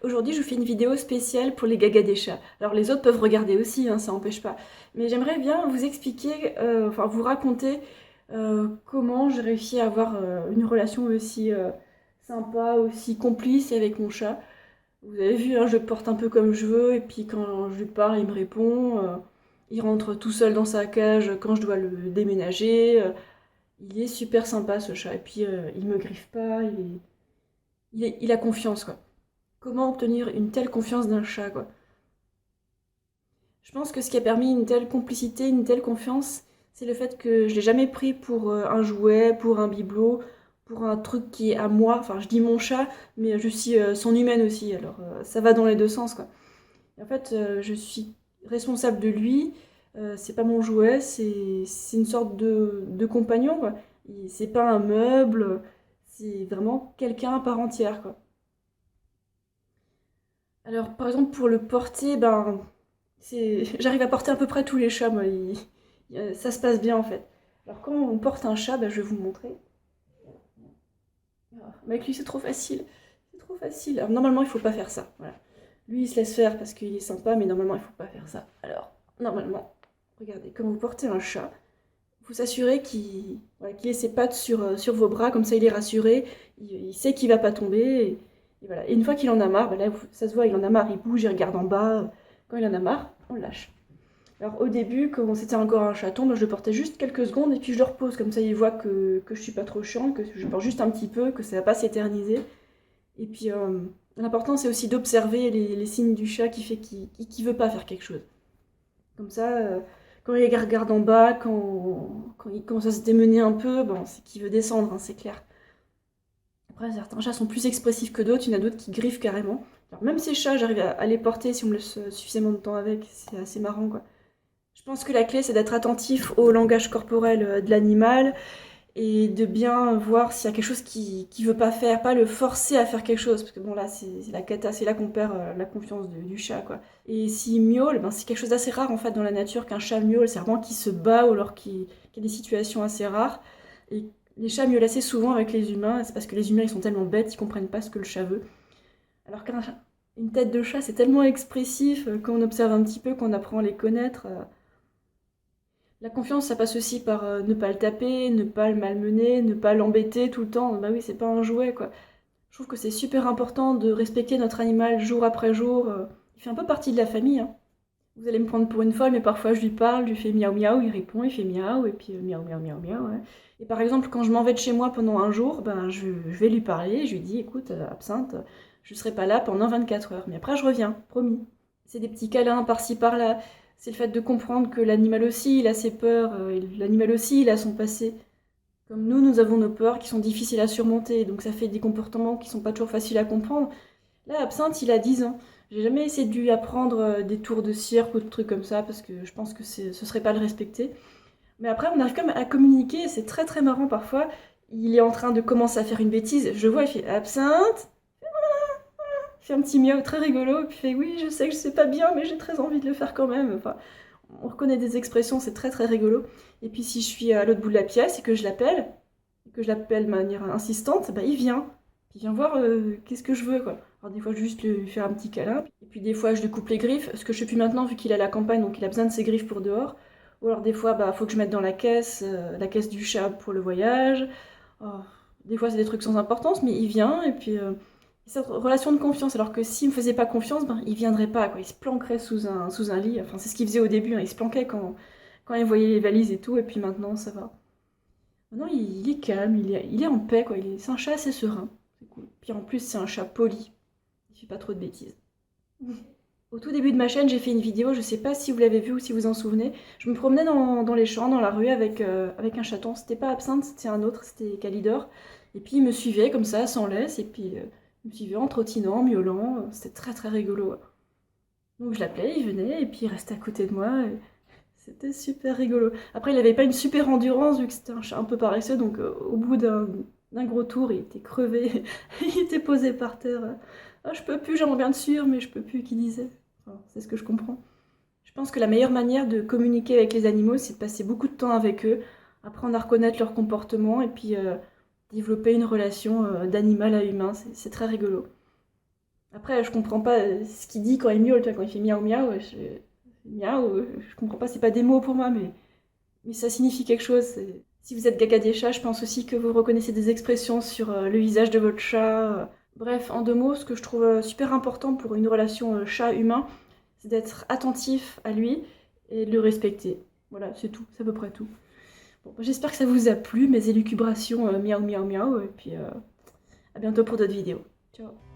Aujourd'hui, je vous fais une vidéo spéciale pour les gagas des chats. Alors les autres peuvent regarder aussi, hein, ça n'empêche pas. Mais j'aimerais bien vous expliquer, enfin vous raconter comment j'ai réussi à avoir une relation aussi sympa, aussi complice avec mon chat. Vous avez vu, hein, je le porte un peu comme je veux, et puis quand je lui parle, il me répond. Il rentre tout seul dans sa cage quand je dois le déménager. Il est super sympa ce chat, et puis il me griffe pas, il a confiance quoi. Comment obtenir une telle confiance d'un chat, quoi. Je pense que ce qui a permis une telle complicité, une telle confiance, c'est le fait que je l'ai jamais pris pour un jouet, pour un bibelot, pour un truc qui est à moi. Enfin, je dis mon chat, mais je suis son humaine aussi, alors ça va dans les deux sens, quoi. Et en fait, je suis responsable de lui, c'est pas mon jouet, c'est une sorte de compagnon, quoi. C'est pas un meuble, c'est vraiment quelqu'un à part entière, quoi. Alors, par exemple, pour le porter, ben, j'arrive à porter à peu près tous les chats, moi. Ça se passe bien, en fait. Alors, quand on porte un chat, ben, je vais vous montrer. Ah, mais avec lui, c'est trop facile. C'est trop facile. Alors, normalement, il faut pas faire ça. Voilà. Lui, il se laisse faire parce qu'il est sympa, mais normalement, il faut pas faire ça. Alors, normalement, regardez, quand vous portez un chat, il faut s'assurer voilà, qu'il ait ses pattes sur vos bras, comme ça, il est rassuré. Il sait qu'il va pas tomber. Et voilà. Et une fois qu'il en a marre, ben là, ça se voit, il en a marre, il bouge, il regarde en bas. Quand il en a marre, on le lâche. Alors au début, quand c'était encore un chaton, moi, je le portais juste quelques secondes et puis je le repose. Comme ça, il voit que je suis pas trop chiante, que je porte juste un petit peu, que ça va pas s'éterniser. Et puis l'important, c'est aussi d'observer les signes du chat qui fait qu'il veut pas faire quelque chose. Comme ça, quand il regarde en bas, quand il commence à se démener un peu, bon, c'est qu'il veut descendre, hein, c'est clair. Après, certains chats sont plus expressifs que d'autres, il y en a d'autres qui griffent carrément. Alors, même ces chats, j'arrive à les porter si on me laisse suffisamment de temps avec, c'est assez marrant quoi. Je pense que la clé, c'est d'être attentif au langage corporel de l'animal et de bien voir s'il y a quelque chose qui veut pas faire, pas le forcer à faire quelque chose, parce que bon là, c'est la cata, c'est là qu'on perd la confiance du chat, quoi. Et s'il miaule, ben, c'est quelque chose d'assez rare en fait dans la nature qu'un chat miaule, c'est vraiment qu'il se bat ou alors qu'il y a des situations assez rares. Et les chats miaulent assez souvent avec les humains, c'est parce que les humains ils sont tellement bêtes, ils comprennent pas ce que le chat veut. Alors qu'une tête de chat, c'est tellement expressif, quand on observe un petit peu, qu'on apprend à les connaître. La confiance, ça passe aussi par ne pas le taper, ne pas le malmener, ne pas l'embêter tout le temps. Bah oui, c'est pas un jouet, quoi. Je trouve que c'est super important de respecter notre animal jour après jour. Il fait un peu partie de la famille, hein. Vous allez me prendre pour une folle, mais parfois je lui parle, je lui fais miaou miaou, il répond, il fait miaou, et puis miaou miaou miaou miaou, ouais. Et par exemple, quand je m'en vais de chez moi pendant un jour, ben je vais lui parler, je lui dis, écoute, Absinthe, je serai pas là pendant 24 heures, mais après je reviens, promis. C'est des petits câlins par-ci par-là, c'est le fait de comprendre que l'animal aussi, il a ses peurs, et l'animal aussi, il a son passé. Comme nous avons nos peurs qui sont difficiles à surmonter, donc ça fait des comportements qui sont pas toujours faciles à comprendre. Là, Absinthe, il a 10 ans. J'ai jamais essayé de lui apprendre des tours de cirque ou de trucs comme ça, parce que je pense que ce serait pas le respecter. Mais après, on arrive quand même à communiquer, et c'est très très marrant parfois. Il est en train de commencer à faire une bêtise, je vois, il fait Absinthe, il fait un petit miaou très rigolo, et puis il fait oui, je sais que je sais pas bien, mais j'ai très envie de le faire quand même. Enfin, on reconnaît des expressions, c'est très très rigolo. Et puis si je suis à l'autre bout de la pièce et que je l'appelle de manière insistante, bah, il vient. Il vient voir qu'est-ce que je veux, quoi. Alors des fois, je vais juste lui faire un petit câlin. Et puis des fois, je lui coupe les griffes, ce que je fais plus maintenant vu qu'il est à la campagne, donc il a besoin de ses griffes pour dehors. Ou alors des fois, bah, faut que je mette dans la caisse du chat pour le voyage. Oh, des fois, c'est des trucs sans importance, mais il vient et puis cette relation de confiance. Alors que s'il me faisait pas confiance, ben, il viendrait pas, quoi. Il se planquerait sous un lit. Enfin, c'est ce qu'il faisait au début, hein. Il se planquait quand il voyait les valises et tout, et puis maintenant, ça va. Maintenant, il est calme, il est en paix, quoi. C'est un chat assez serein. C'est cool. Puis en plus, c'est un chat poli. Il fait pas trop de bêtises. Au tout début de ma chaîne, j'ai fait une vidéo, je sais pas si vous l'avez vue ou si vous en souvenez. Je me promenais dans les champs, dans la rue avec un chaton. C'était pas Absinthe, c'était un autre, c'était Calidor. Et puis il me suivait comme ça, sans laisse, et puis il me suivait en trottinant, en miaulant. C'était très très rigolo. Donc je l'appelais, il venait, et puis il restait à côté de moi. Et c'était super rigolo. Après, il avait pas une super endurance, vu que c'était un chat un peu paresseux, donc au bout d'un gros tour, il était crevé. Il était posé par terre. Ah, je peux plus, j'aimerais bien te suivre, mais je peux plus, qu'il disait. Enfin, c'est ce que je comprends. Je pense que la meilleure manière de communiquer avec les animaux, c'est de passer beaucoup de temps avec eux, apprendre à reconnaître leur comportement et puis développer une relation d'animal à humain. C'est très rigolo. Après, je comprends pas ce qu'il dit quand il miaule, quand il fait miaou miaou, miaou, je comprends pas, c'est pas des mots pour moi, mais ça signifie quelque chose. Si vous êtes gaga des chats, je pense aussi que vous reconnaissez des expressions sur le visage de votre chat. Bref, en 2 mots, ce que je trouve super important pour une relation chat-humain, c'est d'être attentif à lui et de le respecter. Voilà, c'est tout, c'est à peu près tout. Bon, j'espère que ça vous a plu, mes élucubrations miaou miaou miaou, et puis à bientôt pour d'autres vidéos. Ciao.